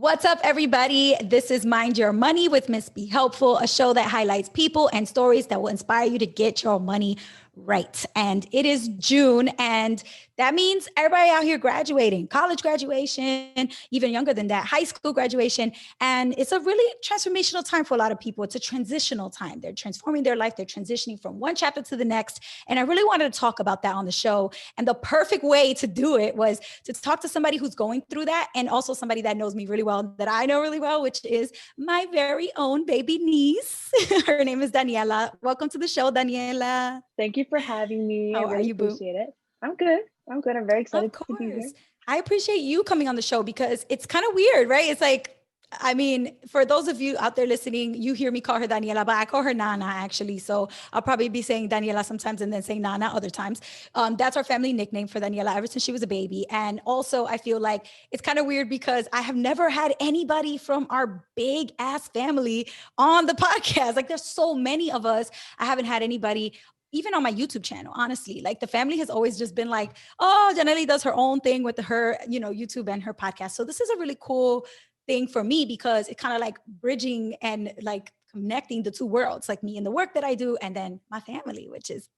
What's up, everybody? This is Mind Your Money with Miss Be Helpful, a show that highlights people and stories that will inspire you to get your money right. And it is June, and that means everybody out here graduating, college graduation, even younger than that, high school graduation. And it's a really transformational time for a lot of people. It's a transitional time. They're transforming their life. They're transitioning from one chapter to the next. And I really wanted to talk about that on the show. And the perfect way to do it was to talk to somebody who's going through that, and also somebody that knows me really well, that I know really well, which is my very own baby niece. Her name is Daniela. Welcome to the show, Daniela. Thank you for having me. How I really are you, boo? appreciate it. I'm good. I'm good. I'm very excited Of to be here. course. I appreciate you coming on the show because it's kind of weird, right? It's like, I mean, for those of you out there listening, you hear me call her Daniela, but I call her Nana actually. So I'll probably be saying Daniela sometimes and then saying Nana other times. That's our family nickname for Daniela ever since she was a baby. And also I feel like it's kind of weird because I have never had anybody from our big ass family on the podcast. Like there's so many of us. I haven't had anybody even on my YouTube channel, honestly. Like the family has always just been like, oh, Janelle does her own thing with her, YouTube and her podcast. So this is a really cool thing for me because it kind of like bridging and like connecting the two worlds, like me and the work that I do, and then my family, which is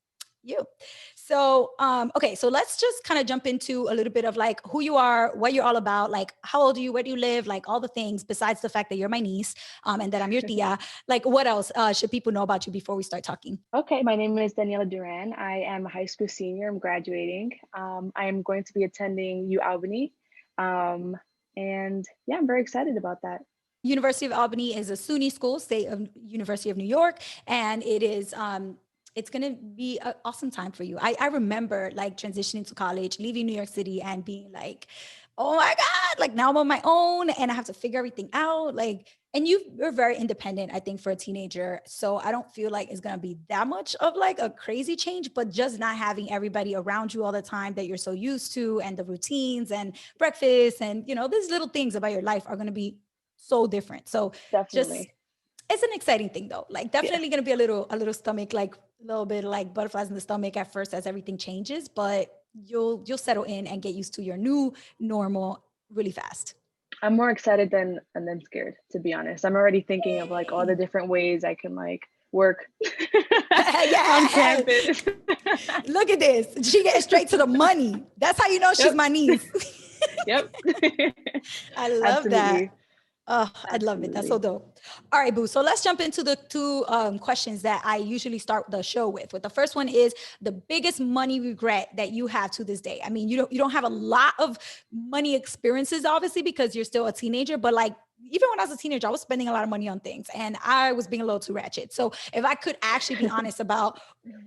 you. So, okay, so let's just kind of jump into a little bit of like who you are, what you're all about, like how old are you, where do you live, like all the things besides the fact that you're my niece and that I'm your tia. Like what else should people know about you before we start talking? Okay, my name is Daniela Duran. I am a high school senior. I'm graduating. I am going to be attending UAlbany. And yeah, I'm very excited about that. University of Albany is a SUNY school, State of University of New York, and it is it's going to be an awesome time for you. I remember like transitioning to college, leaving New York City and being like, oh my God, like now I'm on my own and I have to figure everything out. Like, and you're very independent, I think, for a teenager. So I don't feel like it's going to be that much of like a crazy change, but just not having everybody around you all the time that you're so used to, and the routines and breakfast and, these little things about your life are going to be so different. So just, Definitely. it's an exciting thing though. Like Yeah. definitely going to be a little stomach, like a little bit like butterflies in the stomach at first as everything changes, but you'll settle in and get used to your new normal really fast. I'm more excited than scared, to be honest. I'm already thinking of like all the different ways I can like work on Yeah. campus. Look at this. She gets straight to the money. That's how you know she's Yep. my niece. Yep. I love that. Absolutely. Oh, I love it. That's so dope. All right, boo. So let's jump into the two questions that I usually start the show with. The first one is the biggest money regret that you have to this day. I mean, you don't have a lot of money experiences, obviously, because you're still a teenager. But like, even when I was a teenager, I was spending a lot of money on things, and I was being a little too ratchet. So if I could actually be honest about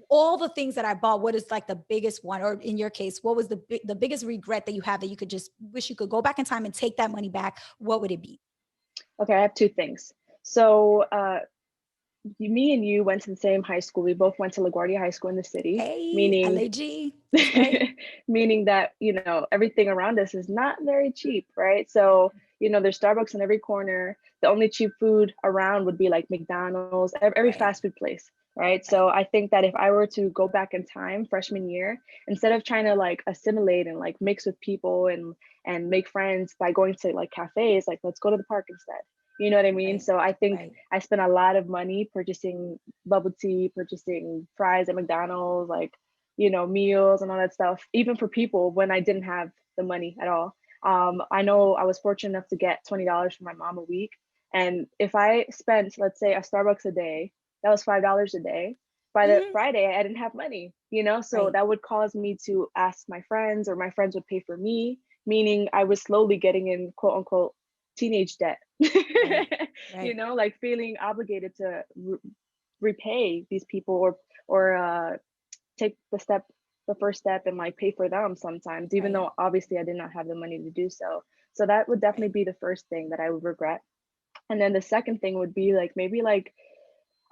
all the things that I bought, what is like the biggest one, or in your case, what was the biggest regret that you have that you could just wish you could go back in time and take that money back? What would it be? Okay, I have two things. So me and you went to the same high school. We both went to LaGuardia High School in the city, Hey, meaning LAG. That's right. meaning that, everything around us is not very cheap, right? So, there's Starbucks in every corner. The only cheap food around would be like McDonald's, every Right. fast food place, right? Right. So I think that if I were to go back in time freshman year, instead of trying to like assimilate and like mix with people and make friends by going to like cafes, like let's go to the park instead. You know what I mean? Right. So I think Right. I spent a lot of money purchasing bubble tea, purchasing fries at McDonald's, like, meals and all that stuff, even for people when I didn't have the money at all. I know I was fortunate enough to get $20 from my mom a week. And if I spent, let's say, a Starbucks a day, that was $5 a day. By the Mhm. Friday, I didn't have money, so Right. that would cause me to ask my friends, or my friends would pay for me, meaning I was slowly getting in quote unquote teenage debt. Right. Right. Like feeling obligated to repay these people, or take the first step and like pay for them sometimes, even Right. though obviously I did not have the money to do so. So that would Right. definitely be the first thing that I would regret. And then the second thing would be like maybe like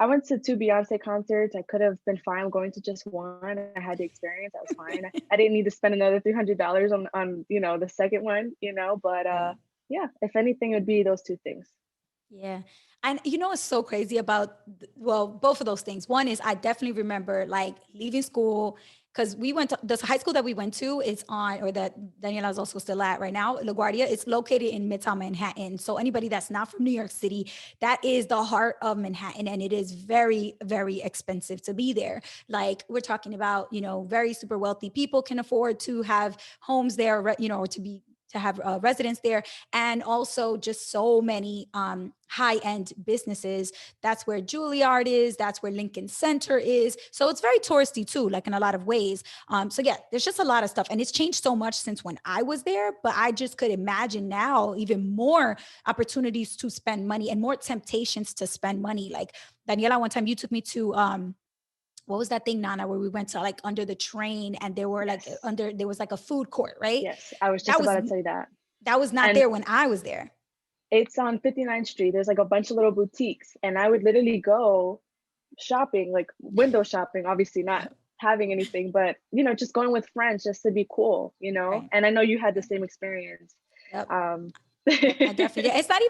I went to two Beyonce concerts. I could have been fine going to just one. I had the experience. I was fine. I didn't need to spend another $300 on the second one. But Right. yeah, if anything, it would be those two things. Yeah. And what's so crazy about, well, both of those things. One is I definitely remember like leaving school because we went to the high school that we went to is on, or that Daniela is also still at right now, LaGuardia. It's located in Midtown Manhattan. So anybody that's not from New York City, that is the heart of Manhattan. And it is very, very expensive to be there. Like we're talking about, very super wealthy people can afford to have homes there, or to have residents there, and also just so many high-end businesses. That's where Juilliard is. That's where Lincoln Center is. So it's very touristy too, like in a lot of ways. So yeah, there's just a lot of stuff, and it's changed so much since when I was there. But I just could imagine now even more opportunities to spend money and more temptations to spend money. Like Daniela, one time you took me to what was that thing, Nana, where we went to like under the train and there were like there was like a food court, right? Yes, I was just That was about to say that. that was not And there when I was there. it's on 59th Street. There's like a bunch of little boutiques, and I would literally go shopping, like window shopping, obviously not having anything, but just going with friends just to be cool, Right. And I know you had the same experience. Yep. Um, I definitely. It's not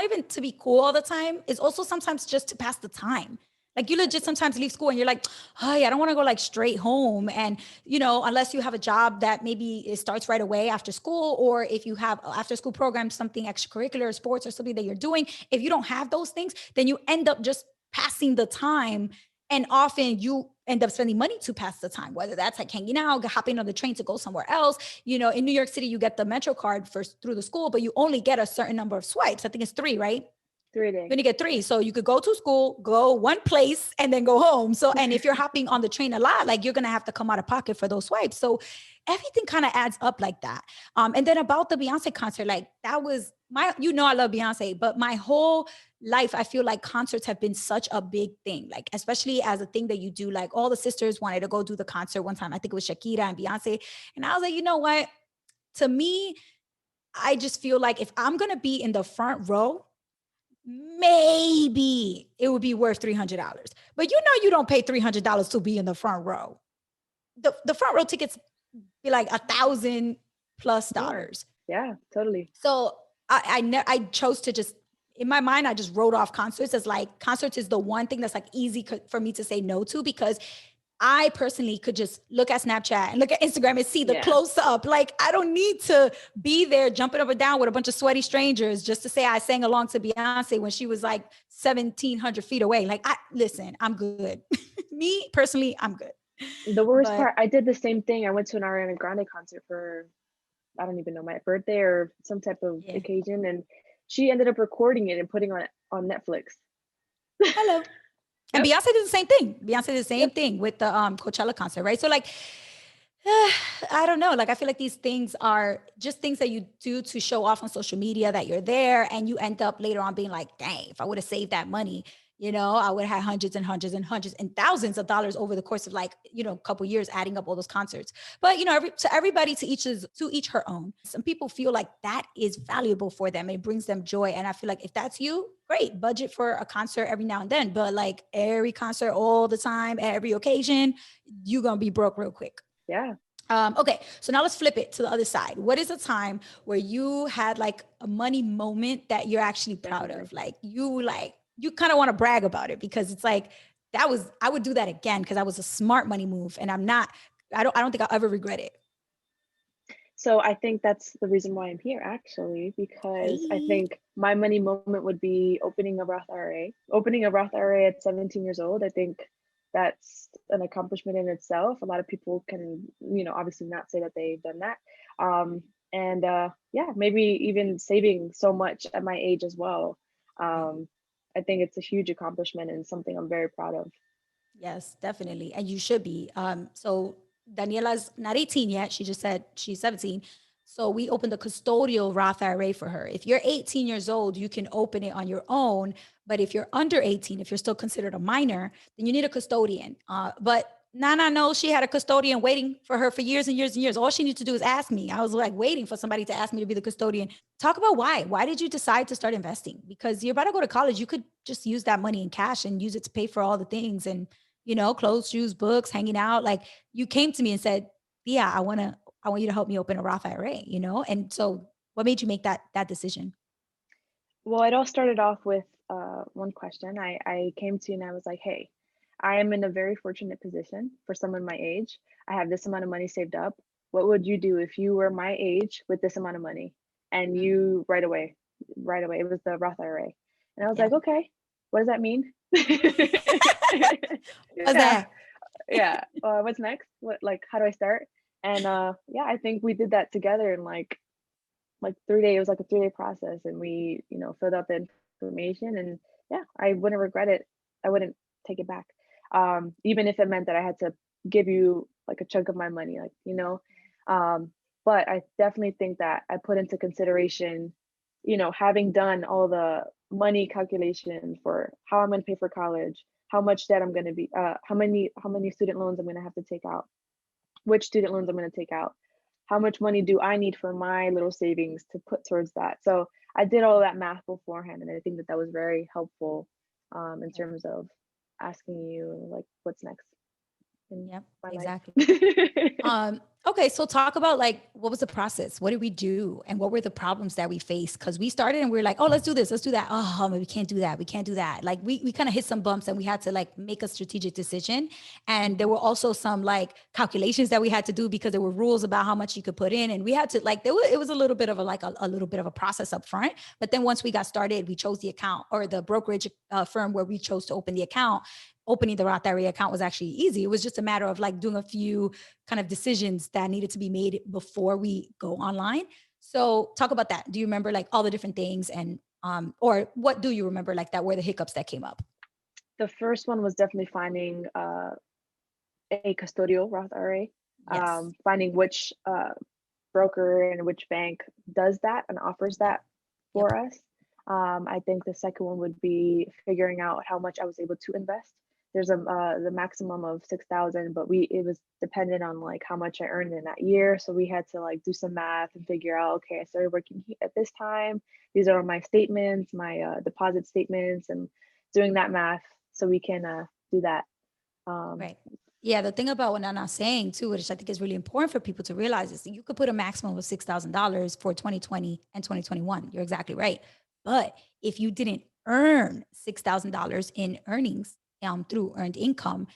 even to be cool all the time. It's also sometimes just to pass the time. Like you legit sometimes leave school and you're like, oh yeah, I don't want to go like straight home. And unless you have a job that maybe it starts right away after school, or if you have after school programs, something extracurricular, sports, or something that you're doing, if you don't have those things, then you end up just passing the time. And often you end up spending money to pass the time, whether that's like hanging out, hopping on the train to go somewhere else. In New York City, you get the Metro card first through the school, but you only get a certain number of swipes. I think it's 3, right? 3 You're gonna get 3. So you could go to school, go one place, and then go home. So, and if you're hopping on the train a lot, like you're gonna have to come out of pocket for those swipes. So everything kind of adds up like that. And then about the Beyonce concert, like that was I love Beyonce, but my whole life, I feel like concerts have been such a big thing, like especially as a thing that you do. Like all the sisters wanted to go do the concert one time. I think it was Shakira and Beyonce. And I was like, you know what? To me, I just feel like if I'm gonna be in the front row, maybe it would be worth $300. But you don't pay $300 to be in the front row. The front row tickets be like $1,000+ Yeah, totally. So I chose to just, in my mind, I just wrote off concerts as like concerts is the one thing that's like easy for me to say no to, because I personally could just look at Snapchat and look at Instagram and see the close up. Like I don't need to be there jumping up and down with a bunch of sweaty strangers just to say I sang along to Beyonce when she was like 1,700 feet away. Like listen, I'm good. Me personally, I'm good. The worst part, I did the same thing. I went to an Ariana Grande concert for, I don't even know, my birthday or some type of occasion, and she ended up recording it and putting it on Netflix. Hello. And Beyonce did the same thing. Beyonce did the same thing with the Coachella concert, right? So like, I don't know. Like, I feel like these things are just things that you do to show off on social media that you're there, and you end up later on being like, dang, if I would have saved that money, I would have had hundreds and hundreds and hundreds and thousands of dollars over the course of like, a couple years adding up all those concerts. But, everybody to each her own. Some people feel like that is valuable for them. It brings them joy. And I feel like if that's you, great, budget for a concert every now and then. But like every concert all the time, every occasion, you're going to be broke real quick. Yeah. Okay, so now let's flip it to the other side. What is a time where you had like a money moment that you're actually proud of? Like you kind of want to brag about it, because it's like, I would do that again because that was a smart money move, and I don't think I'll ever regret it. So I think that's the reason why I'm here, actually, because I think my money moment would be opening a Roth IRA. Opening a Roth IRA at 17 years old, I think that's an accomplishment in itself. A lot of people can, obviously not say that they've done that. Maybe even saving so much at my age as well. I think it's a huge accomplishment and something I'm very proud of. Yes, definitely. And you should be. So Daniela's not 18 yet. She just said she's 17. So we opened a custodial Roth IRA for her. If you're 18 years old, you can open it on your own. But if you're under 18, if you're still considered a minor, then you need a custodian. But Nana knows she had a custodian waiting for her for years and years and years. All she needs to do is ask me. I was like waiting for somebody to ask me to be the custodian. Talk about why. Why did you decide to start investing? Because you're about to go to college. You could just use that money in cash and use it to pay for all the things and, clothes, shoes, books, hanging out. Like you came to me and said, yeah, I want you to help me open a Roth IRA, And so what made you make that decision? Well, it all started off with one question. I came to you and I was like, hey, I am in a very fortunate position for someone my age. I have this amount of money saved up. What would you do if you were my age with this amount of money? And Mhm. you right away, it was the Roth IRA. And I was Yeah. like, okay, what does that mean? What's Yeah, that? yeah. What's next? What, like, how do I start? And yeah, I think we did that together in like 3 days. It was like a 3-day process, and we, filled out the information, and yeah, I wouldn't regret it. I wouldn't take it back. Even if it meant that I had to give you like a chunk of my money, Um, but I definitely think that I put into consideration, having done all the money calculation for how I'm going to pay for college, how much debt I'm going to be, how many student loans I'm going to have to take out, which student loans I'm going to take out, how much money do I need for my little savings to put towards that. So I did all that math beforehand, and I think that that was very helpful in Yep. terms of asking you like what's next in Yep. my Exactly. life. Okay, so talk about like what was the process? What did we do? And what were the problems that we faced? Because we started and we were like, oh, let's do this, let's do that. Oh, we can't do that. We can't do that. Like we kind of hit some bumps and we had to like make a strategic decision. And there Mhm. were also some like calculations that we had to do because there were rules about how much you could put in. And we had to like it was a little bit of a little bit of a process up front. But then once we got started, we chose the account or the brokerage firm where we chose to open the account. Opening the Roth IRA account was actually easy. It was just a matter of like doing a few kind of decisions that needed to be made before we go online. So talk about that. Do you remember like all the different things and or what do you remember like that were the hiccups that came up? The first one was definitely finding a custodial Roth IRA, Yes. finding which broker and which bank does that and offers Yep. that Yep. for us. I think the second one would be figuring out how much I was able to invest. There's the maximum of 6,000, but it was dependent on like how much I earned in that year. So we had to like do some math and figure out, okay, I started working at this time. These are my statements, my deposit statements, and doing that math so we can do that. Um, Right. Yeah, the thing about what Nana's saying too, which I think is really important for people to realize, is that you could put a maximum of $6,000 for 2020 and 2021. You're exactly right. But if you didn't earn $6,000 in earnings through earned income,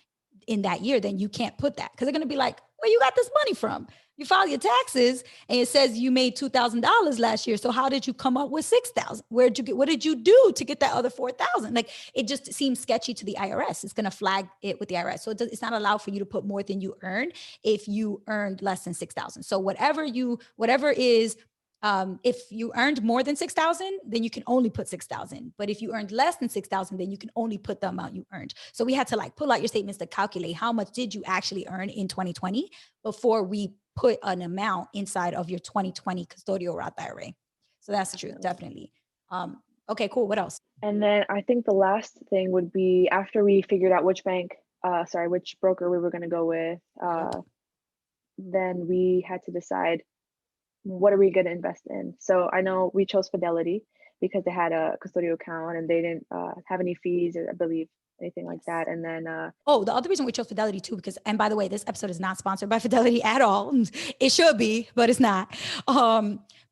in that year, then you can't put that because they're going to be like, where you got this money from? You file your taxes and it says you made $2,000 last year. So how did you come up with 6,000? Where'd you get, what did you do to get that other 4,000? Like it just seems sketchy to the IRS. It's going to flag it with the IRS. So it's not allowed for you to put more than you earn if you earned less than 6,000. So whatever is if you earned more than 6,000, then you can only put 6,000. But if you earned less than 6,000, then you can only put the amount you earned. So we had to like pull out your statements to calculate how much did you actually earn in 2020 before we put an amount inside of your 2020 custodial Roth IRA. So that's true, definitely. definitely. Okay, cool. What else? And then I think the last thing would be after we figured out which broker we were going to go with, Yep. then we had to decide what are we going to invest in. So I know we chose Fidelity because they had a custodial account and they didn't have any fees, I believe, anything like Yes. that. And then, Oh, the other reason we chose Fidelity too, because, and by the way, this episode is not sponsored by Fidelity at all. It should be, but it's not.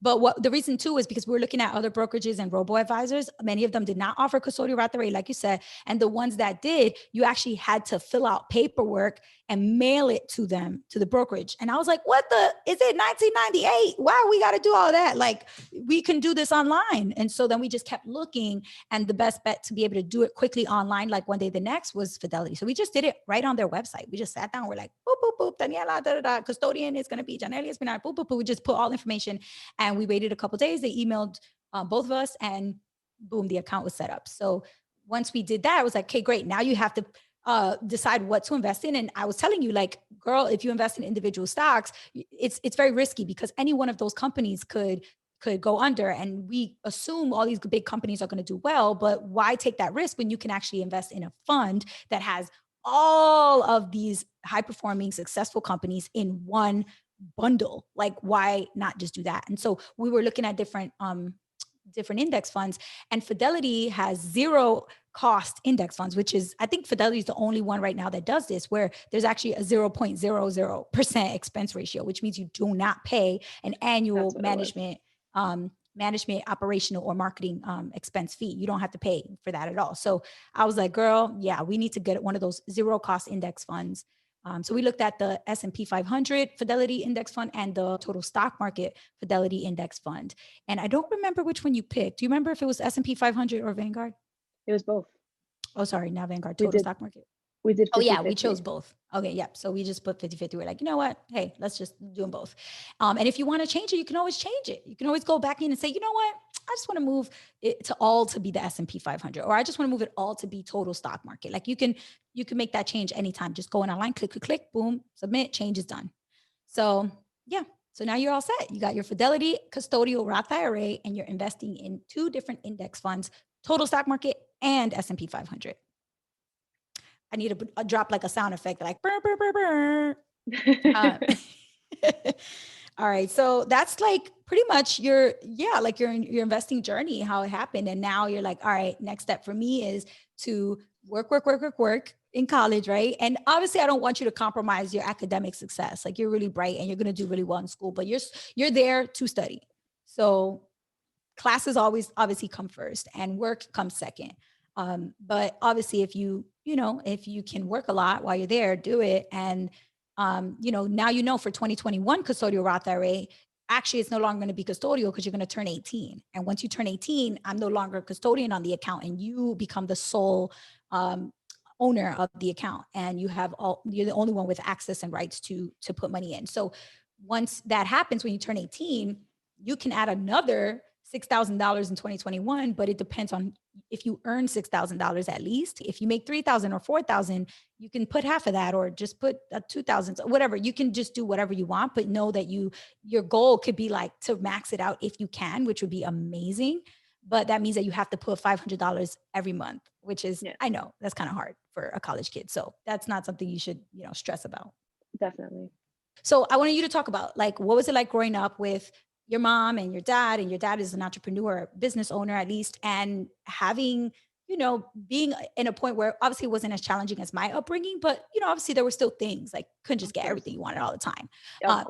But what the reason too is because we were looking at other brokerages and robo advisors. Many of them did not offer custodial Roth IRA, like you said. And the ones that did, you actually had to fill out paperwork and mail it to them, to the brokerage. And I was like, what is it 1998? Why we got to do all that? Like we can do this online. And so then we just kept looking, and the best bet to be able to do it quickly online, like one day the next, was Fidelity. So we just did it right on their website. We just sat down. We're like, boop, boop, boop, Daniela, da, da, da. Custodian is going to be Janelia Espinal, boop, boop, boop. We just put all the information and we waited a couple of days. They emailed both of us and boom, the account was set up. So once we did that, I was like, okay, great. Now you have to decide what to invest in. And I was telling you, like, girl, if you invest in individual stocks, it's very risky because any one of those companies could go under, and we assume all these big companies are going to do well, but why take that risk when you can actually invest in a fund that has all of these high performing successful companies in one bundle? Like why not just do that? And so we were looking at different index funds, and Fidelity has zero cost index funds, which is, I think Fidelity is the only one right now that does this, where there's actually a 0.00% expense ratio, which means you do not pay an that's annual what it was. management management, operational, or marketing expense fee. You don't have to pay for that at all. So I was like, girl, yeah, we need to get one of those zero cost index funds. So we looked at the S&P 500 Fidelity Index Fund and the total stock market Fidelity Index Fund. And I don't remember which one you picked. Do you remember if it was S&P 500 or Vanguard? It was both. Oh, sorry, not Vanguard, We total did stock market. we did Oh 50 yeah, we chose both. Okay, yep. So we just put 50-50. We're like, you know what? Hey, let's just do them both. And if you want to change it, you can always change it. You can always go back in and say, you know what? I just want to move it to all to be the S&P 500, or I just want to move it all to be total stock market. Like you can make that change anytime. Just go in online, click, click, click, boom, submit, change is done. So yeah. So now you're all set. You got your Fidelity Custodial Roth IRA, and you're investing in 2 different index funds, total stock market and S&P 500. I need a drop like a sound effect, like burr, burr, burr, burr. All right. So that's like pretty much your investing journey, how it happened. And now you're like, all right, next step for me is to work in college, right? And obviously I don't want you to compromise your academic success. Like you're really bright and you're going to do really well in school, but you're there to study. So classes always obviously come first and work comes second. But obviously if if you can work a lot while you're there, do it. And now for 2021 custodial Roth IRA, actually it's no longer going to be custodial because you're going to turn 18. And once you turn 18, I'm no longer a custodian on the account and you become the sole owner of the account, and you're the only one with access and rights to put money in. So once that happens, when you turn 18, you can add another $6,000 in 2021, but it depends on if you earn $6,000 at least. If you make 3,000 or 4,000, you can put half of that, or just put 2,000, whatever. You can just do whatever you want, but know that your goal could be like to max it out if you can, which would be amazing. But that means that you have to put $500 every month, which is, I know that's kind of hard for a college kid. So that's not something you should, stress about. Definitely. So I wanted you to talk about, like, what was it like growing up with your mom and your dad is an entrepreneur, business owner at least, and having, being in a point where obviously it wasn't as challenging as my upbringing, but, obviously there were still things like couldn't just get everything you wanted all the time.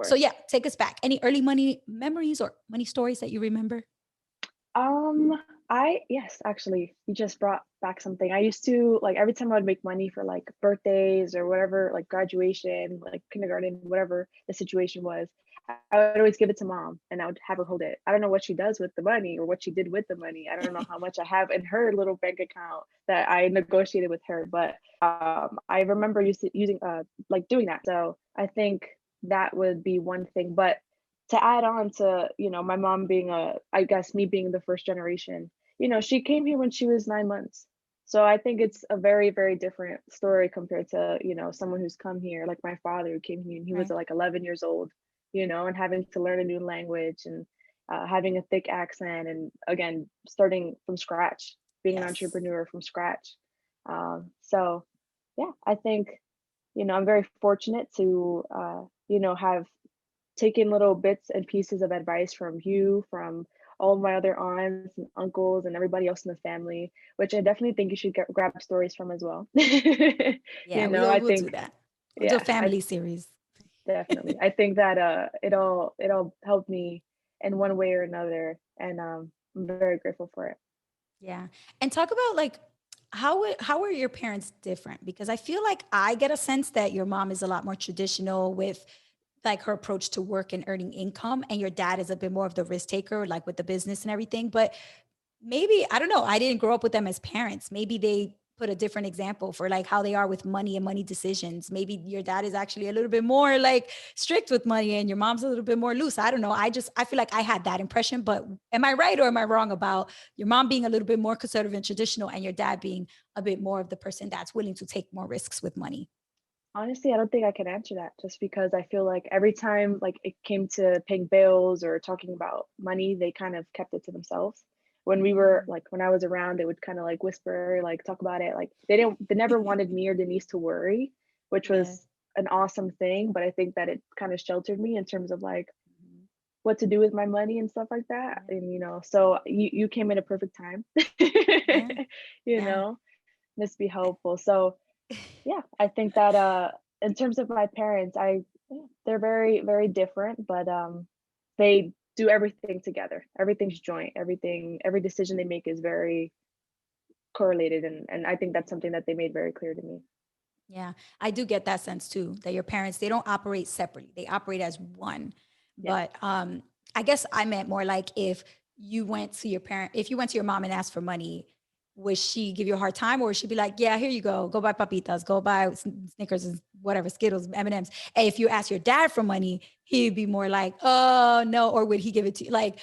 So yeah, take us back. Any early money memories or money stories that you remember? Yes, actually, you just brought back something. I used to, like, every time I would make money for like birthdays or whatever, like graduation, like kindergarten, whatever the situation was, I would always give it to mom and I would have her hold it. I don't know what she does with the money or what she did with the money. I don't know how much I have in her little bank account that I negotiated with her, but I remember using like doing that. So I think that would be one thing. But to add on to, my mom being I guess me being the first generation, she came here when she was 9 months. So I think it's a very, very different story compared to, someone who's come here, like my father who came here and he was like 11 years old, and having to learn a new language and having a thick accent and again, starting from scratch, being an entrepreneur from scratch. So yeah, I think, I'm very fortunate to, have taken little bits and pieces of advice from you, from all of my other aunts and uncles and everybody else in the family, which I definitely think you should grab stories from as well. Yeah, I we'll think, do that. We'll do a family series. Definitely. I think that it all helped me in one way or another, and I'm very grateful for it. Yeah. And talk about like how are your parents different? Because I feel like I get a sense that your mom is a lot more traditional with like her approach to work and earning income, and your dad is a bit more of the risk taker, like with the business and everything. But maybe, I don't know, I didn't grow up with them as parents. Maybe they put a different example for like how they are with money and money decisions. Maybe your dad is actually a little bit more like strict with money and your mom's a little bit more loose. I don't know. I feel like I had that impression, but am I right or am I wrong about your mom being a little bit more conservative and traditional and your dad being a bit more of the person that's willing to take more risks with money? Honestly, I don't think I can answer that just because I feel like every time like it came to paying bills or talking about money, they kind of kept it to themselves. When I was around, they would kind of like whisper, like talk about it. Like they never wanted me or Denise to worry, which Yeah. was an awesome thing. But I think that it kind of sheltered me in terms of like what to do with my money and stuff like that. And so you came in a perfect time. Yeah. you Yeah. know, MissBeHelpful. So yeah, I think that in terms of my parents, they're very, very different, but they do everything together. Everything's joint. Every decision they make is very correlated, and I think that's something that they made very clear to me. Yeah, I do get that sense too, that your parents, they don't operate separately. They operate as one. Yeah. But I guess I meant more like if you went to your mom and asked for money, would she give you a hard time, or would she be like, yeah, here you go buy papitas, go buy Snickers and whatever, Skittles, M&Ms. And if you ask your dad for money, he'd be more like, oh no, or would he give it to you? Like,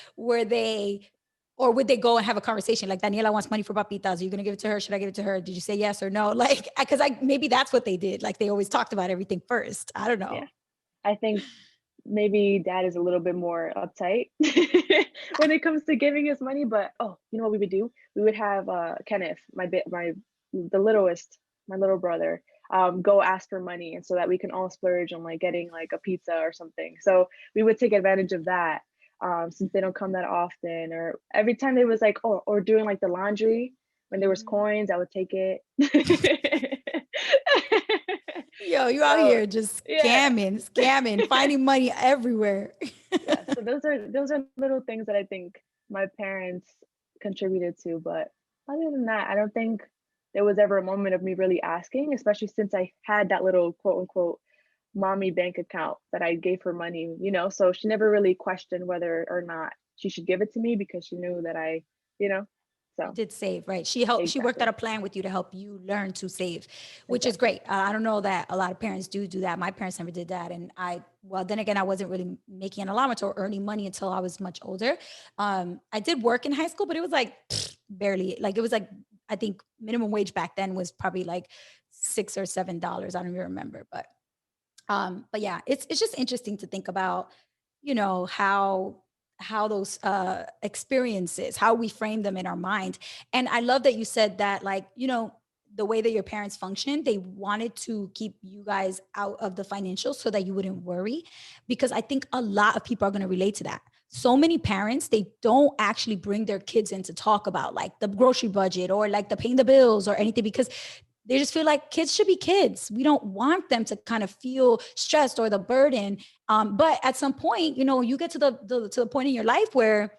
or would they go and have a conversation like, Daniela wants money for papitas, are you going to give it to her? Should I give it to her? Did you say yes or no? Like, because maybe that's what they did. Like, they always talked about everything first. I don't Yeah. know. I think maybe dad is a little bit more uptight when it comes to giving us money. But oh, you know what we would do? We would have Kenneth, the littlest, my little brother, go ask for money, and so that we can all splurge on like getting like a pizza or something. So we would take advantage of that, since they don't come that often. Or every time there was like, oh, or doing like the laundry when there was coins, I would take it. Yo, you out So here just yeah. scamming, finding money everywhere. Yeah, so those are little things that I think my parents contributed to. But other than that, I don't think there was ever a moment of me really asking, especially since I had that little quote unquote mommy bank account that I gave her money, so she never really questioned whether or not she should give it to me, because she knew that you know, You so did save, right? She worked out exactly, a plan with you to help you learn to save, which is exactly. great. I don't know that a lot of parents do that. My parents never did that. And well, then again, I wasn't really making an allowance or earning money until I was much older. I did work in high school, but it was like barely, like it was like, I think minimum wage back then was probably like $6 or $7. I don't even remember, but yeah, it's just interesting to think about, how those experiences, how we frame them in our mind. And I love that you said that, like, the way that your parents function, they wanted to keep you guys out of the financials so that you wouldn't worry, because I think a lot of people are going to relate to that. So many parents, they don't actually bring their kids in to talk about like the grocery budget or like the paying the bills or anything, because they just feel like kids should be kids. We don't want them to kind of feel stressed or the burden. But at some point, you get to the point in your life where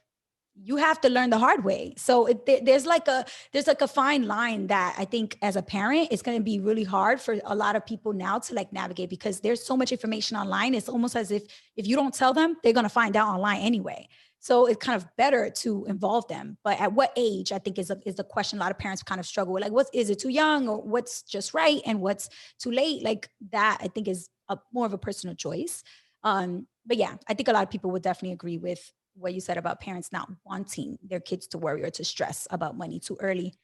you have to learn the hard way. So there's like a fine line that I think as a parent, it's going to be really hard for a lot of people now to like navigate, because there's so much information online. It's almost as if you don't tell them, they're going to find out online anyway. So it's kind of better to involve them. But at what age, I think is the question a lot of parents kind of struggle with. Like, is it too young, or what's just right and what's too late? Like that, I think is more of a personal choice. But yeah, I think a lot of people would definitely agree with what you said about parents not wanting their kids to worry or to stress about money too early.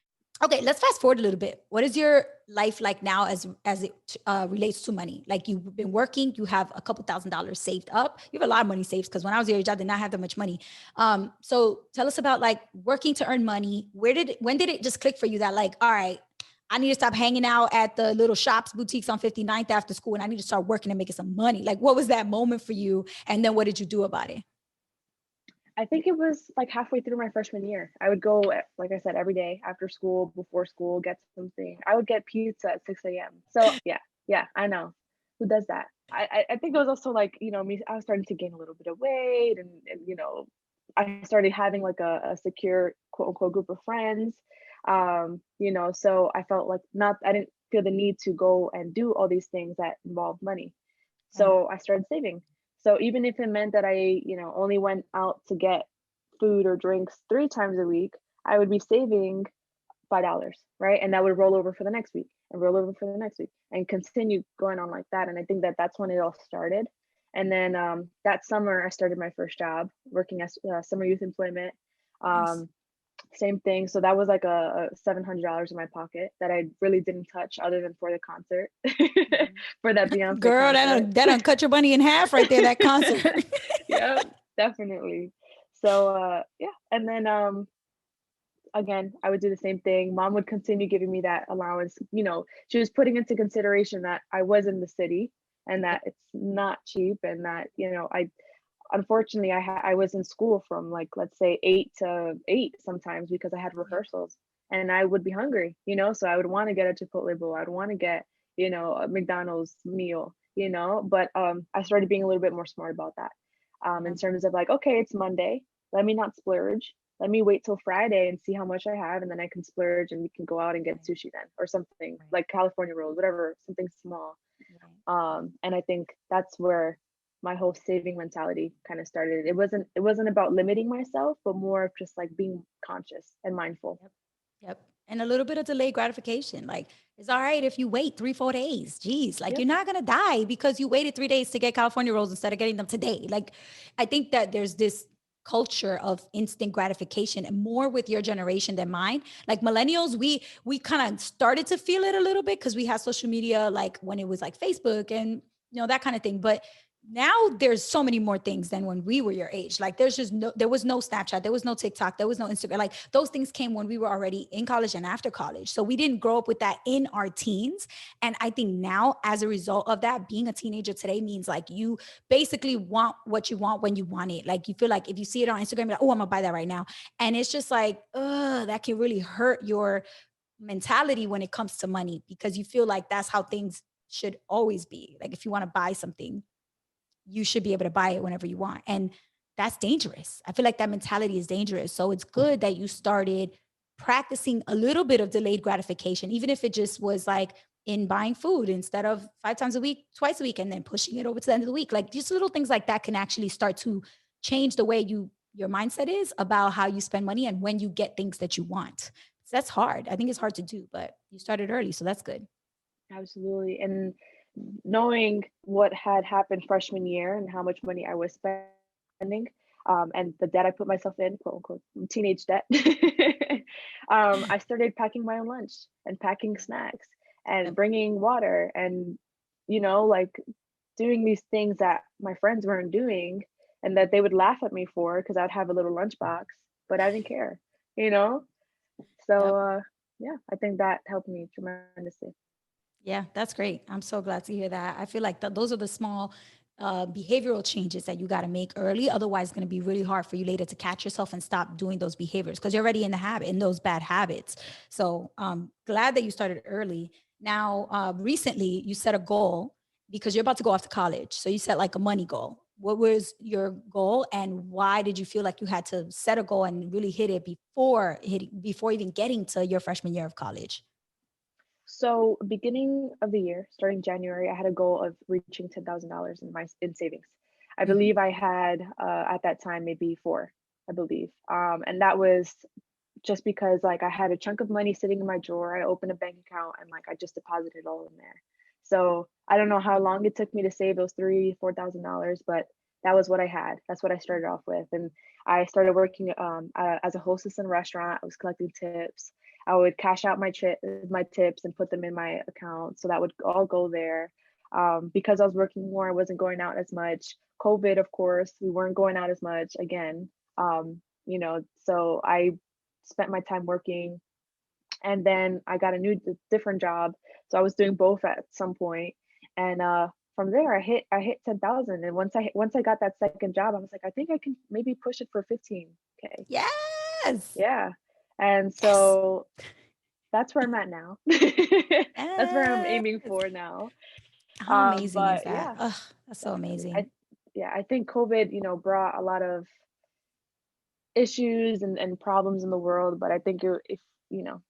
Okay, let's fast forward a little bit. What is your life like now as it relates to money? Like, you've been working, you have a couple $1,000s saved up. You have a lot of money saved, because when I was your age, I did not have that much money. So tell us about like working to earn money. When did it just click for you that like, all right, I need to stop hanging out at the little shops, boutiques on 59th after school, and I need to start working and making some money? Like, what was that moment for you? And then what did you do about it? I think it was like halfway through my freshman year. I would go, like I said, every day after school, before school, get something. I would get pizza at 6 a.m. So yeah, I know. Who does that? I think it was also like, me, I was starting to gain a little bit of weight, and I started having like a secure quote unquote group of friends. So I felt like I didn't feel the need to go and do all these things that involved money. Right. So I started saving. So even if it meant that I, only went out to get food or drinks 3 times a week, I would be saving $5, right? And that would roll over for the next week and roll over for the next week and continue going on like that. And I think that that's when it all started. And then that summer, I started my first job working as summer youth employment. Nice. Um, Same thing. So that was like a $700 in my pocket that I really didn't touch other than for the concert, for that Beyonce Girl, concert. that don't cut your money in half right there, that concert. Yeah, definitely. So yeah, and then again, I would do the same thing. Mom would continue giving me that allowance. She was putting into consideration that I was in the city and that it's not cheap, and that I unfortunately I was in school from like, let's say 8 to 8 sometimes, because I had rehearsals and I would be hungry, so I would want to get a Chipotle bowl, I'd want to get a McDonald's meal, but I started being a little bit more smart about that. in terms of like, okay, it's Monday, let me not splurge. Let me wait till Friday and see how much I have, and then I can splurge and we can go out and get Right, sushi then, or something right, like California rolls, whatever, something small. right. And I think that's where my whole saving mentality kind of started. It wasn't about limiting myself, but more of just like being conscious and mindful. Yep. Yep. And a little bit of delayed gratification. Like, it's all right if you wait 3, 4 days. Geez, like Yep. you're not gonna die because you waited 3 days to get California rolls instead of getting them today. Like, I think that there's this culture of instant gratification and more with your generation than mine. Like millennials, we kind of started to feel it a little bit because we had social media like when it was like Facebook and that kind of thing. But now there's so many more things than when we were your age. Like there was no Snapchat, there was no TikTok, there was no Instagram. Like those things came when we were already in college and after college. So we didn't grow up with that in our teens. And I think now as a result of that, being a teenager today means like you basically want what you want when you want it. Like you feel like if you see it on Instagram, you're like, oh, I'm gonna buy that right now. And it's just like, that can really hurt your mentality when it comes to money because you feel like that's how things should always be. Like if you want to buy something, you should be able to buy it whenever you want. And that's dangerous. I feel like that mentality is dangerous. So it's good that you started practicing a little bit of delayed gratification, even if it just was like in buying food instead of 5 times a week, twice a week, and then pushing it over to the end of the week. Like just little things like that can actually start to change the way your mindset is about how you spend money and when you get things that you want. So that's hard. I think it's hard to do, but you started early. So that's good. Absolutely. And knowing what had happened freshman year and how much money I was spending, and the debt I put myself in, quote unquote, teenage debt, I started packing my own lunch and packing snacks and Yep. bringing water and, like doing these things that my friends weren't doing and that they would laugh at me for because I'd have a little lunchbox, but I didn't care, you know? So, Yep. yeah, I think that helped me tremendously. Yeah, that's great. I'm so glad to hear that. I feel like those are the small behavioral changes that you got to make early. Otherwise, it's going to be really hard for you later to catch yourself and stop doing those behaviors because you're already in the habit, in those bad habits. So glad that you started early. Now, recently, you set a goal because you're about to go off to college. So you set like a money goal. What was your goal and why did you feel like you had to set a goal and really hit it before even getting to your freshman year of college? So beginning of the year, starting January, I had a goal of reaching $10,000 in savings. I Mhm. believe I had at that time maybe four, I believe, and that was just because like I had a chunk of money sitting in my drawer. I opened a bank account and like I just deposited it all in there. So I don't know how long it took me to save those $3,000, $4,000, but that was what I had. That's what I started off with, and I started working as a hostess in a restaurant. I was collecting tips. I would cash out my tips and put them in my account, so that would all go there. Because I was working more, I wasn't going out as much. COVID, of course, we weren't going out as much again. So I spent my time working, and then I got a different job. So I was doing both at some point, and from there I hit 10,000. And once I got that second job, I was like, I think I can maybe push it for 15K. Yes. Yeah, and Yes. so that's where I'm at now. That's where I'm aiming Yes. for now. How amazing is But that? yeah, Ugh, that's so definitely. amazing. I think COVID, brought a lot of issues and problems in the world, but I think if you know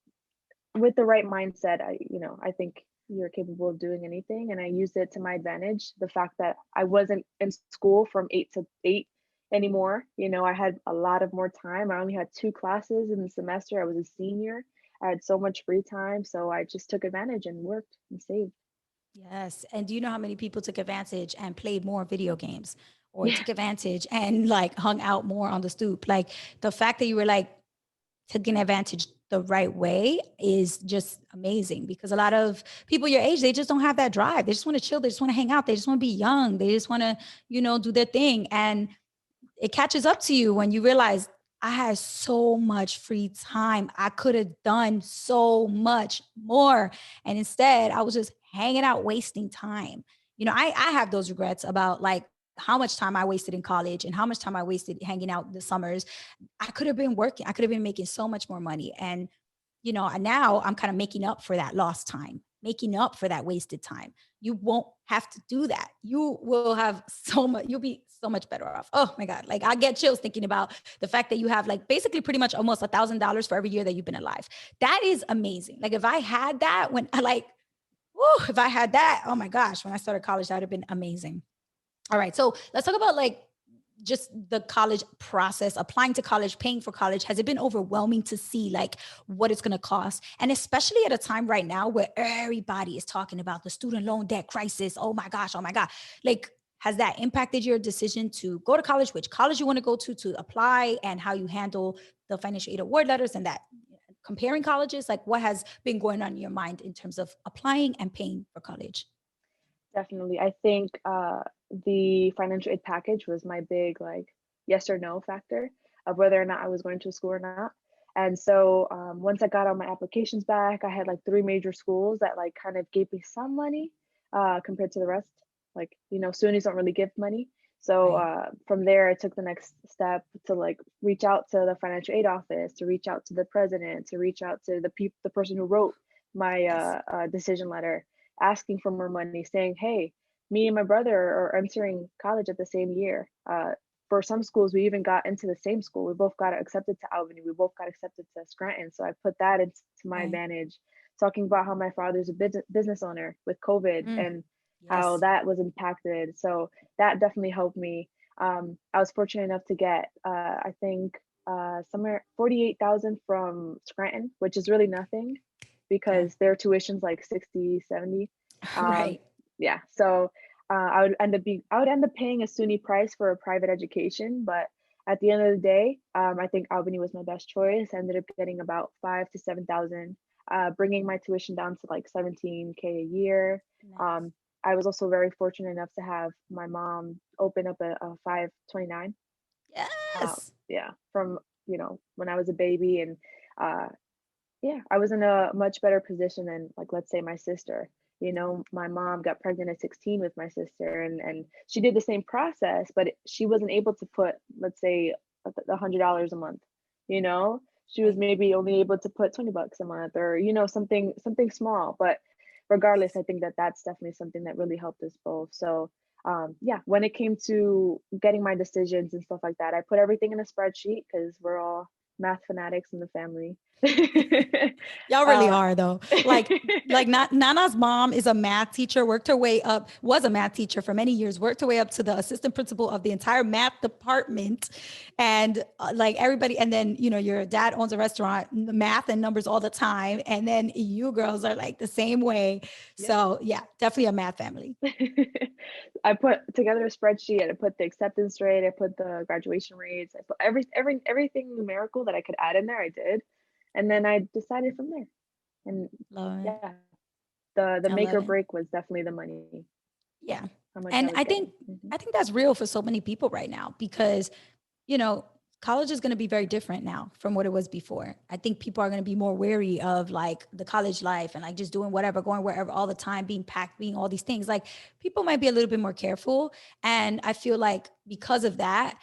with the right mindset, I think you're capable of doing anything. And I used it to my advantage. The fact that I wasn't in school from 8 to 8 anymore. I had a lot of more time. I only had two classes in the semester. I was a senior. I had so much free time. So I just took advantage and worked and saved. Yes. And do you know how many people took advantage and played more video games or Yeah. took advantage and like hung out more on the stoop? Like the fact that you were like taking advantage the right way is just amazing because a lot of people your age, they just don't have that drive. They just want to chill. They just want to hang out. They just want to be young. They just want to, do their thing. And it catches up to you when you realize I had so much free time. I could have done so much more. And instead, I was just hanging out, wasting time. I have those regrets about like how much time I wasted in college and how much time I wasted hanging out the summers. I could have been making so much more money. And now I'm kind of making up for that lost time. making up for that wasted time. You won't have to do that. You will have so much, you'll be so much better off. Oh my God. Like I get chills thinking about the fact that you have like basically pretty much almost $1,000 for every year that you've been alive. That is amazing. Like if I had that when I like, whew, if I had that, oh my gosh, when I started college, that would have been amazing. All right. So let's talk about like just the college process, applying to college, paying for college. Has it been overwhelming to see like what it's going to cost? And especially at a time right now where everybody is talking about the student loan debt crisis. Oh my gosh. Oh my God. Like, has that impacted your decision to go to college, which college you want to go to apply, and how you handle the financial aid award letters and that comparing colleges? Like what has been going on in your mind in terms of applying and paying for college? Definitely. I think the financial aid package was my big like yes or no factor of whether or not I was going to school or not. And so once I got all my applications back, I had like three major schools that like kind of gave me some money compared to the rest. Like, SUNYs don't really give money. So Right. from there, I took the next step to like reach out to the financial aid office, to reach out to the president, to reach out to the person who wrote my Yes. decision letter, asking for more money, saying, "Hey, me and my brother are entering college at the same year." For some schools, we even got into the same school. We both got accepted to Albany. We both got accepted to Scranton. So I put that into my Right. advantage, talking about how my father's a business owner with COVID Mm, and how yes. that was impacted. So that definitely helped me. I was fortunate enough to get, I think, somewhere 48,000 from Scranton, which is really nothing Yeah. because their tuition's like 60, 70. Um, Right. yeah. So I would end up paying a SUNY price for a private education, but at the end of the day, I think Albany was my best choice. I ended up getting about 5 to 7,000, bringing my tuition down to like 17K a year. Nice. Um, I was also very fortunate enough to have my mom open up a 529. Yes. Yeah, from when I was a baby, and uh, yeah, I was in a much better position than like let's say my sister. Yeah. My mom got pregnant at 16 with my sister, and she did the same process, but she wasn't able to put, let's say, $100 a month. You know, she was Right. maybe only able to put $20 a month, or something small. But regardless, I think that that's definitely something that really helped us both. So yeah, when it came to getting my decisions and stuff like that, I put everything in a spreadsheet because we're all math fanatics in the family. Y'all really uh, are though. Like Nana's mom is a math teacher, worked her way up, was a math teacher for many years, worked her way up to the assistant principal of the entire math department. And like everybody, and then, your dad owns a restaurant, math and numbers all the time. And then you girls are like the same way. yeah. So yeah, definitely a math family. I put together a spreadsheet, and I put the acceptance rate, I put the graduation rates, I put everything numerical that I could add in there, I did. And then I decided from there. And Love it. yeah, the I make love or it. break was definitely the money, Yeah. how much I And was I think getting. Hmm. I think that's real for so many people right now because, you know, college is going to be very different now from what it was before. I think people are going to be more wary of like the college life and like just doing whatever, going wherever all the time, being packed, being all these things. Like people might be a little bit more careful. And I feel like because of that,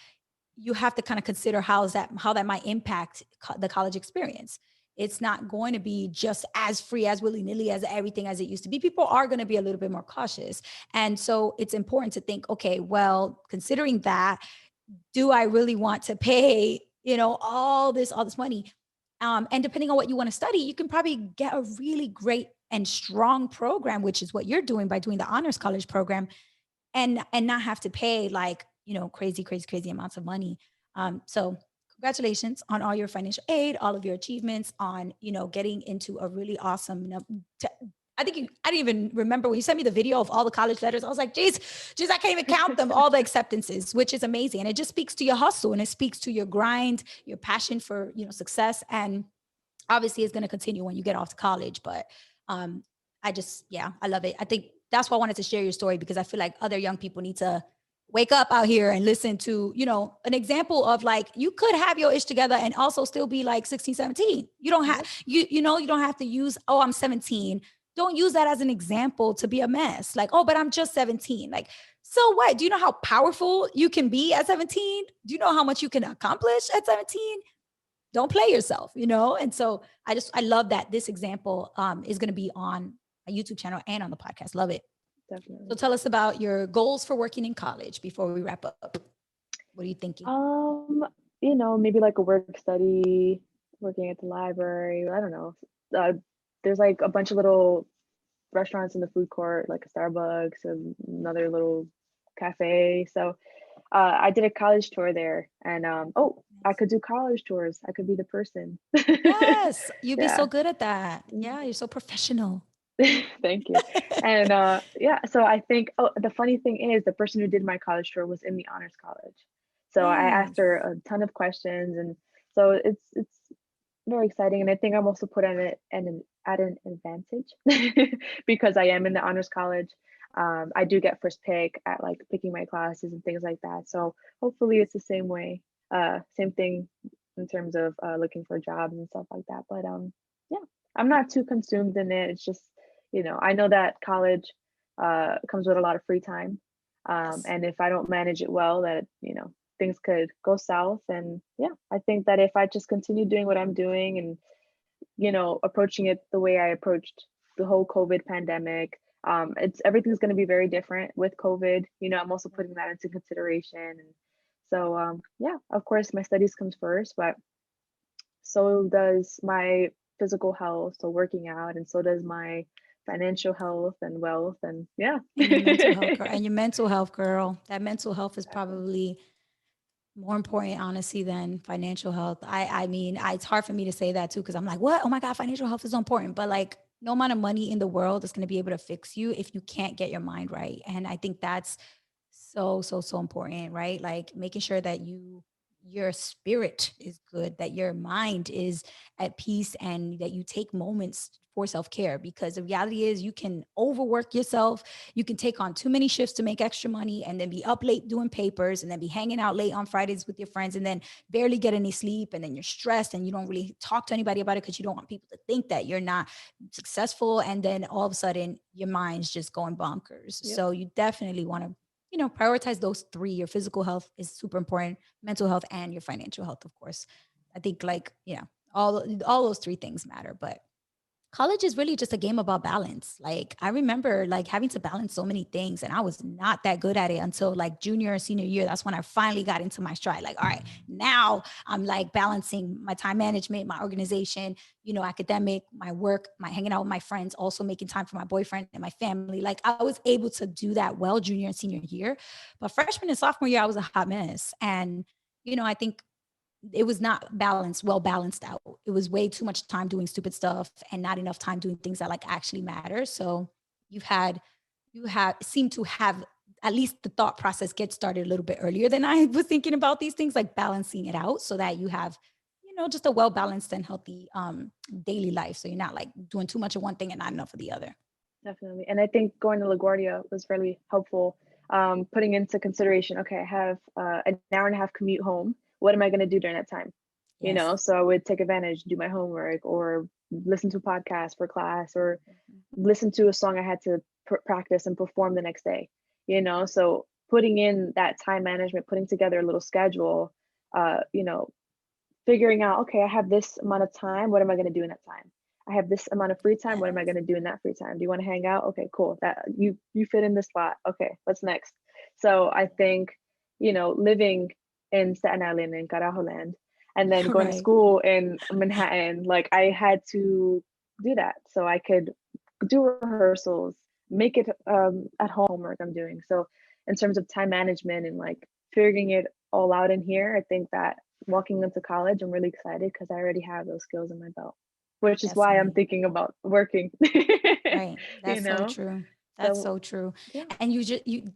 you have to kind of consider how that might impact the college experience. It's not going to be just as free as willy-nilly as everything as it used to be. People are going to be a little bit more cautious. And so it's important to think, okay, well, considering that, do I really want to pay, all this money? And depending on what you want to study, you can probably get a really great and strong program, which is what you're doing by doing the honors college program, and not have to pay like, crazy, crazy, crazy amounts of money. So congratulations on all your financial aid, all of your achievements on, getting into a really awesome, t- I didn't even remember when you sent me the video of all the college letters. I was like, geez, I can't even count them, all the acceptances, which is amazing. And it just speaks to your hustle and it speaks to your grind, your passion for, success. And obviously it's going to continue when you get off to college. But um, yeah, I love it. I think that's why I wanted to share your story because I feel like other young people need to wake up out here and listen to, an example of like, you could have your ish together and also still be like 16, 17. You don't have, Yep. you don't have to use, oh, I'm 17. Don't use that as an example to be a mess. Like, oh, but I'm just 17. Like, so what? Do you know how powerful you can be at 17? Do you know how much you can accomplish at 17? Don't play yourself. And so I love that this example is going to be on my YouTube channel and on the podcast. Love it. So Definitely. tell us about your goals for working in college before we wrap up. What are you thinking? Um, maybe like a work study, working at the library. I don't know. Uh, there's like a bunch of little restaurants in the food court, like a Starbucks and another little cafe. So I did a college tour there, and I could do college tours. I could be the person. Yes, you'd be Yeah. so good at that. Mm. Yeah, you're so professional. Thank you. And yeah, so I think, oh, the funny thing is the person who did my college tour was in the honors college. So I asked Yes. her a ton of questions, and so it's very exciting. And I think I'm also put at an advantage because I am in the honors college. I do get first pick at like picking my classes and things like that. So hopefully it's the same way, same thing in terms of looking for jobs and stuff like that. But yeah, I'm not too consumed in it. It's just, I know that college comes with a lot of free time. Yes. And if I don't manage it well, that, things could go south. And yeah, I think that if I just continue doing what I'm doing and, approaching it the way I approached the whole COVID pandemic, it's everything's going to be very different with COVID. I'm also putting that into consideration. And so, yeah, of course, my studies comes first, but so does my physical health, so working out, and so does my financial health and wealth. And yeah. And your mental health, girl. And your mental health, girl. That mental health is Exactly. probably more important, honestly, than financial health. I mean, it's hard for me to say that too, because I'm like, what? Oh my God, financial health is so important. But like, no amount of money in the world is going to be able to fix you if you can't get your mind right. And I think that's so, so, so important, right? Like making sure that your spirit is good, that your mind is at peace, and that you take moments for self-care, because the reality is you can overwork yourself, you can take on too many shifts to make extra money, and then be up late doing papers, and then be hanging out late on Fridays with your friends, and then barely get any sleep, and then you're stressed and you don't really talk to anybody about it because you don't want people to think that you're not successful, and then all of a sudden your mind's just going bonkers. Yep. So you definitely want to prioritize those three. Your physical health is super important, mental health, and your financial health, of course. I think like, all those three things matter. But college is really just a game about balance. Like I remember like having to balance so many things, and I was not that good at it until like junior or senior year. That's when I finally got into my stride. Like, all right, now I'm like balancing my time management, my organization, academic, my work, my hanging out with my friends, also making time for my boyfriend and my family. Like I was able to do that well junior and senior year. But freshman and sophomore year, I was a hot mess. And, I think it was not balanced, well balanced out. It was way too much time doing stupid stuff and not enough time doing things that like actually matter. So you've had you have seem to have at least the thought process get started a little bit earlier than I was thinking about these things, like balancing it out so that you have, just a well balanced and healthy daily life. So you're not like doing too much of one thing and not enough of the other. Definitely. And I think going to LaGuardia was really helpful, putting into consideration, okay, I have an hour and a half commute home. What am I going to do during that time? Yes. So I would take advantage, do my homework, or listen to a podcast for class, or Mhm. listen to a song I had to practice and perform the next day. So putting in that time management, putting together a little schedule, uh, you know, figuring out, okay, I have this amount of time. What am I going to do in that time? I have this amount of free time. What am I Yes. going to do in that free time? Do you want to hang out? Okay, cool. That you fit in this spot. Okay, what's next? So I think, living in Staten Island and Carajo Land, and then going to Right. school in Manhattan, like I had to do that so I could do rehearsals, make it at home homework I'm doing. So in terms of time management and like figuring it all out in here, I think that walking into college, I'm really excited because I already have those skills in my belt, which is why I'm Definitely. thinking about working. Right. you That's so know, true. That's so so true. yeah, And you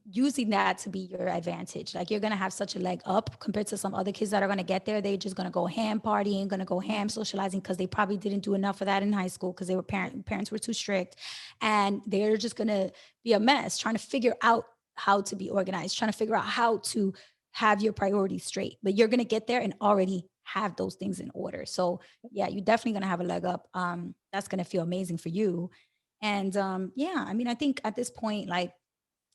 using that to be your advantage. Like you're gonna have such a leg up compared to some other kids that are gonna get there. They're just gonna go ham partying, gonna go ham mhm, socializing because they probably didn't do enough of that in high school because they were parents were too strict. And they're just gonna be a mess trying to figure out how to be organized, trying to figure out how to have your priorities straight. But you're gonna get there and already have those things in order. So yeah, you're definitely gonna have a leg up. That's gonna feel amazing for you. And yeah, I mean, I think at this point, like,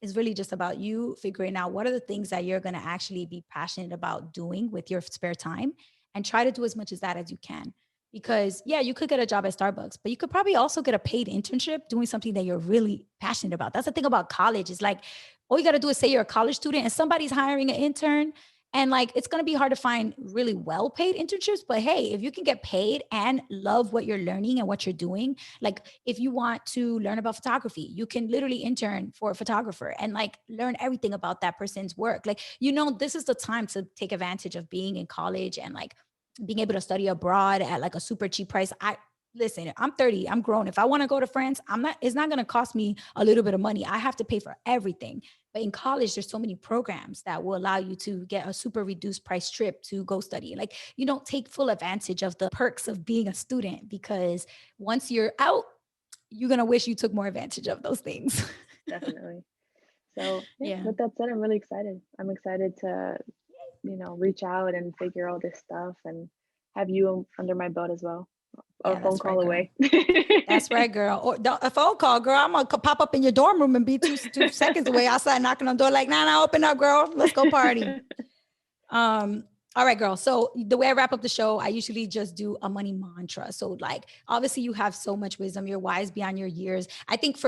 it's really just about you figuring out what are the things that you're going to actually be passionate about doing with your spare time, and try to do as much as that as you can. Because yeah, you could get a job at Starbucks, but you could probably also get a paid internship doing something that you're really passionate about. That's the thing about college. Is like, all you got to do is say you're a college student and somebody's hiring an intern. And like, it's going to be hard to find really well paid internships. But hey, if you can get paid and love what you're learning and what you're doing, like if you want to learn about photography, you can literally intern for a photographer and like learn everything about that person's work. Like, this is the time to take advantage of being in college and like being able to study abroad at like a super cheap price. Listen, I'm 30, I'm grown. If I want to go to France, it's not going to cost me a little bit of money. I have to pay for everything. But in college, there's so many programs that will allow you to get a super reduced price trip to go study. Like, you don't take full advantage of the perks of being a student, because once you're out, you're going to wish you took more advantage of those things. Definitely. So yeah, Yeah. with that said, I'm really excited. I'm excited to, reach out and figure all this stuff and have you under my belt as well. Or Yeah, a phone that's right, call girl. away. That's right, girl. Or a phone call, girl. I'm gonna pop up in your dorm room and be two seconds away outside knocking on the door, like, nah, open up, girl. Let's go party. All right, girl. So the way I wrap up the show, I usually just do a money mantra. So like, obviously you have so much wisdom. You're wise beyond your years. I think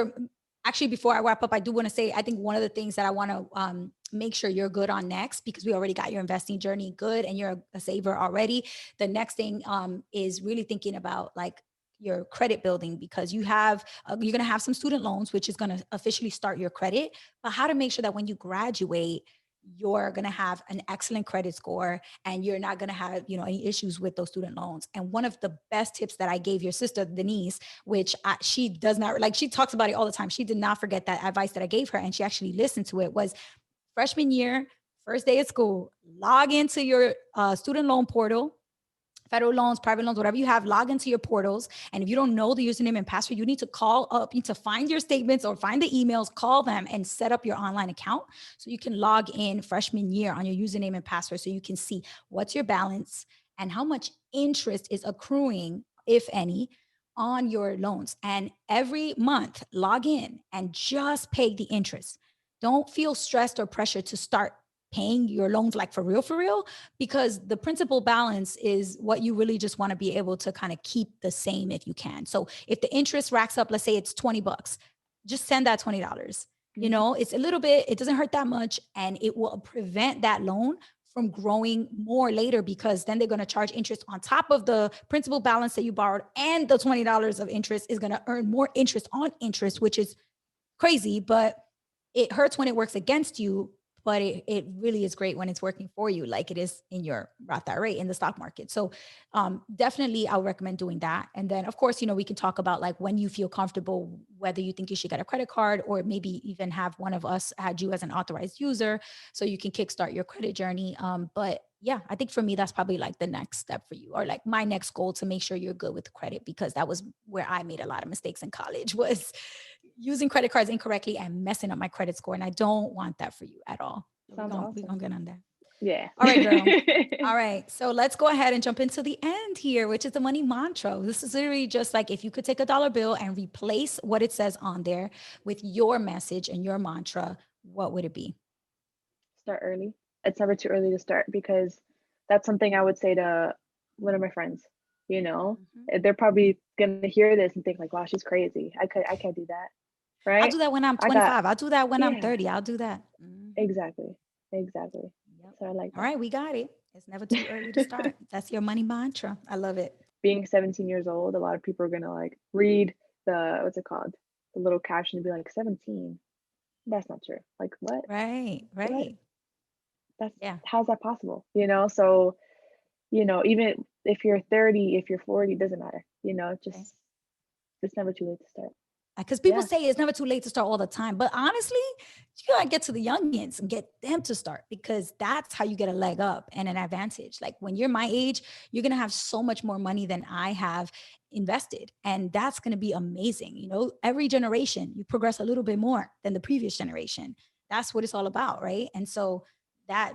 actually, before I wrap up, I do want to say, I think one of the things that I want to make sure you're good on next, because we already got your investing journey good and you're a saver already. The next thing is really thinking about like your credit building, because you're going to have some student loans, which is going to officially start your credit, but how to make sure that when you graduate, you're going to have an excellent credit score and you're not going to have any issues with those student loans. And one of the best tips that I gave your sister Denise, which she does not like, she talks about it all the time, she did not forget that advice that I gave her, and she actually listened to it, was freshman year, first day of school, log into your student loan portal, federal loans, private loans, whatever you have, log into your portals. And if you don't know the username and password, you need to call up, you need to find your statements or find the emails, call them and set up your online account so you can log in freshman year on your username and password, so you can see what's your balance and how much interest is accruing, if any, on your loans. And every month, log in and just pay the interest. Don't feel stressed or pressured to start paying your loans like for real, because the principal balance is what you really just want to be able to kind of keep the same if you can. So if the interest racks up, let's say it's $20, just send that $20. It's a little bit, it doesn't hurt that much, and it will prevent that loan from growing more later, because then they're going to charge interest on top of the principal balance that you borrowed, and the $20 of interest is going to earn more interest on interest, which is crazy, but it hurts when it works against you. But it really is great when it's working for you, like it is in your Roth IRA in the stock market. So definitely I'll recommend doing that. And then of course, we can talk about like when you feel comfortable, whether you think you should get a credit card or maybe even have one of us add you as an authorized user so you can kickstart your credit journey. But yeah, I think for me, that's probably like the next step for you, or like my next goal, to make sure you're good with credit, because that was where I made a lot of mistakes in college, was using credit cards incorrectly and messing up my credit score. And I don't want that for you at all. Sounds awesome. We're going to get on that. Yeah. All right, girl. All right. So let's go ahead and jump into the end here, which is the money mantra. This is literally just like, if you could take a dollar bill and replace what it says on there with your message and your mantra, what would it be? Start early. It's never too early to start, because that's something I would say to one of my friends. They're probably gonna hear this and think like, wow, she's crazy. I can't do that. Right? I'll do that when I'm 25. I'll do that when I'm 30. I'll do that. Exactly. Yep. So I like that. All right, we got it. It's never too early to start. That's your money mantra. I love it. Being 17 years old, a lot of people are gonna like read the, what's it called, the little caption and be like, 17. That's not true. Like, what? Right. What? How's that possible? So even if you're 30, if you're 40, doesn't matter. It's never too late to start. Because people say it's never too late to start all the time. But honestly, you gotta get to the youngins and get them to start, because that's how you get a leg up and an advantage. Like when you're my age, you're gonna have so much more money than I have invested. And that's gonna be amazing. Every generation, you progress a little bit more than the previous generation. That's what it's all about, right? And so that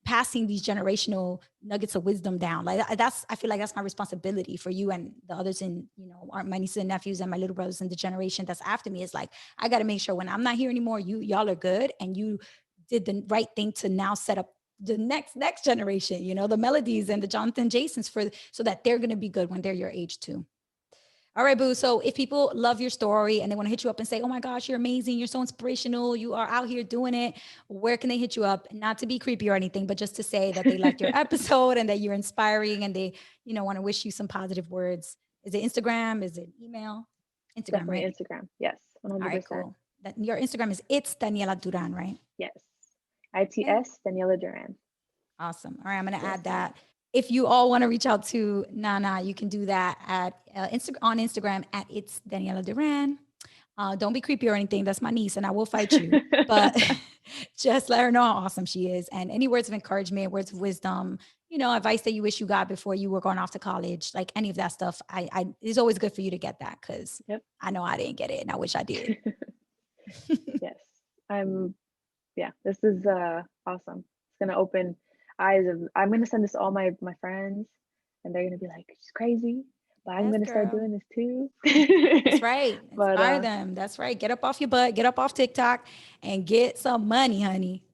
passing these generational nuggets of wisdom down, like I feel like that's my responsibility for you and the others in, my nieces and nephews and my little brothers in the generation that's after me. Is like, I got to make sure when I'm not here anymore, y'all are good and you did the right thing to now set up the next generation, you know, the Melodies and the Jonathan Jasons, so that they're going to be good when they're your age too. All right, boo. So if people love your story and they want to hit you up and say, oh my gosh, you're amazing, you're so inspirational, you are out here doing it, where can they hit you up? Not to be creepy or anything, but just to say that they liked your episode and that you're inspiring and they, you know, want to wish you some positive words. Is it Instagram? Is it email? Instagram, Definitely right? Instagram. Yes, 100%. All right, cool. Your Instagram is It's Daniela Duran, right? Yes. ITS Daniela Duran. Awesome. All right, I'm going to add that. If you all want to reach out to Nana, you can do that at on Instagram at It's Daniela Duran. Don't be creepy or anything. That's my niece and I will fight you. But just let her know how awesome she is. And any words of encouragement, words of wisdom, you know, advice that you wish you got before you were going off to college, like any of that stuff, it's always good for you to get that because I know I didn't get it and I wish I did. Yes. This is awesome. It's going to open eyes I'm going to send this to all my friends and they're going to be like, she's crazy, but I'm going to start doing this too. That's right. Inspire them. That's right. Get up off your butt, get up off TikTok and get some money, honey.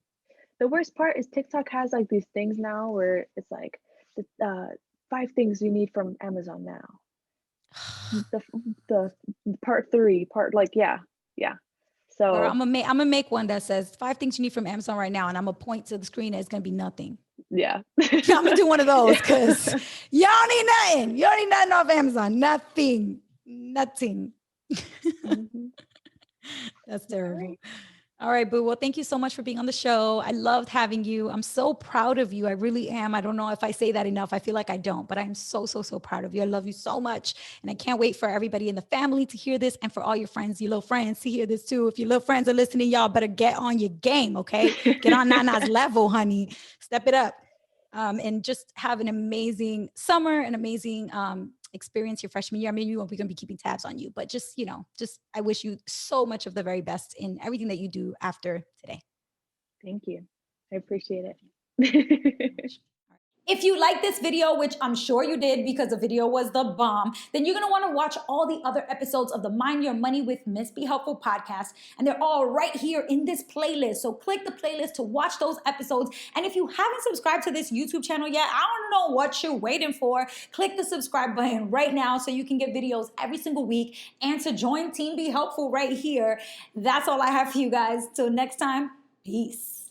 The worst part is TikTok has like these things now where it's like the 5 things you need from Amazon now. the part 3, yeah. So girl, I'm gonna make one that says 5 things you need from Amazon right now, and I'm gonna point to the screen and it's gonna be nothing. Yeah. I'm gonna do one of those because you don't need nothing. You don't need nothing off Amazon. Nothing. Mm-hmm. That's terrible. All right, boo. Well, thank you so much for being on the show. I loved having you. I'm so proud of you. I really am. I don't know if I say that enough. I feel like I don't, but I'm so proud of you. I love you so much. And I can't wait for everybody in the family to hear this and for all your friends, your little friends to hear this too. If your little friends are listening, y'all better get on your game, okay? Get on Nana's level, honey. Step it up. And just have an amazing summer, an amazing experience your freshman year. I mean, we're going to be keeping tabs on you, but just, you know, I wish you so much of the very best in everything that you do after today. Thank you. I appreciate it. If you like this video, which I'm sure you did because the video was the bomb, then you're going to want to watch all the other episodes of the Mind Your Money with MissBeHelpful podcast. And they're all right here in this playlist. So click the playlist to watch those episodes. And if you haven't subscribed to this YouTube channel yet, I don't know what you're waiting for. Click the subscribe button right now so you can get videos every single week and to join Team Be Helpful right here. That's all I have for you guys. Till next time, peace.